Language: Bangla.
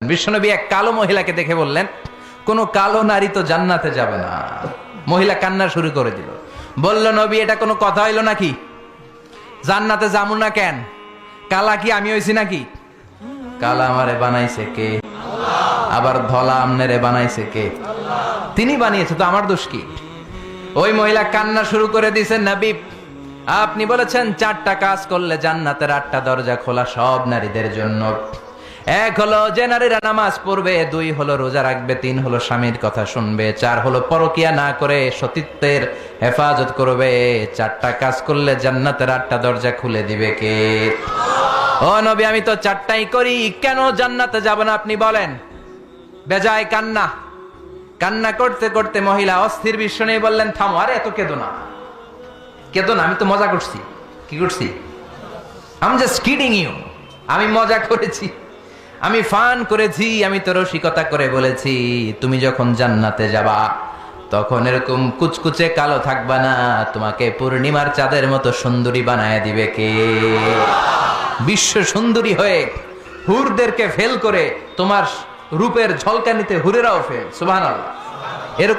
বিশ্বনবী এক কালো মহিলাকে দেখে বললেন, কোন কালো নারী তো জান্নাতে যাবে না। মহিলা কান্না শুরু করে দিল, বলল, নবী এটা কোনো কথা হইল নাকি? জান্নাতে যাবো না কেন? কালা কি আমি হইছি নাকি? কালা আমারে বানাইছে কে? আবার ধলা আমনেরে বানাইছে কে? তিনি বানিয়েছে, তো আমার দোষ কি? ওই মহিলা কান্না শুরু করে দিয়েছে, নবী আপনি বলেছেন 4টা কাজ করলে জান্নাতের 8টা দরজা খোলা সব নারীদের জন্য। 1 হলো যে নারীরা নামাজ পড়বে, 2 হলো রোজা রাখবে, 3 হলো স্বামীর কথা শুনবে, 4 হলো পরকিয়া না করে সতীত্বের হেফাজত করবে। 4টা কাজ করলে জান্নাতের 8টা দরজা খুলে দিবে কে? ও নবী আমি তো 4টাই করি, কেন জান্নাতে যাব না আপনি বলেন? বেজায় কান্না, কান্না করতে করতে মহিলা অস্থির। বিশ্ব নেই বললেন, থামো, আরে এত কেঁদো না, কেঁদো না, আমি তো মজা করছি। কি করছি? I am just kidding you. আমি মজা করেছি, আমি ফান করেছি, আমি তো রসিকতা করে বলেছি তুমি যখন জান্নাতে যাবা তখন এরকম কুচকুচে কালো থাকবা না, তোমাকে পূর্ণিমার চাঁদের মতো সুন্দরী বানায় দিবে কে? বিশ্ব সুন্দরী হয়ে হুরদেরকে ফেল করে তোমার রূপের ঝলকানিতে হুরেরাও ফেল। সুবহানাল্লাহ। এরকম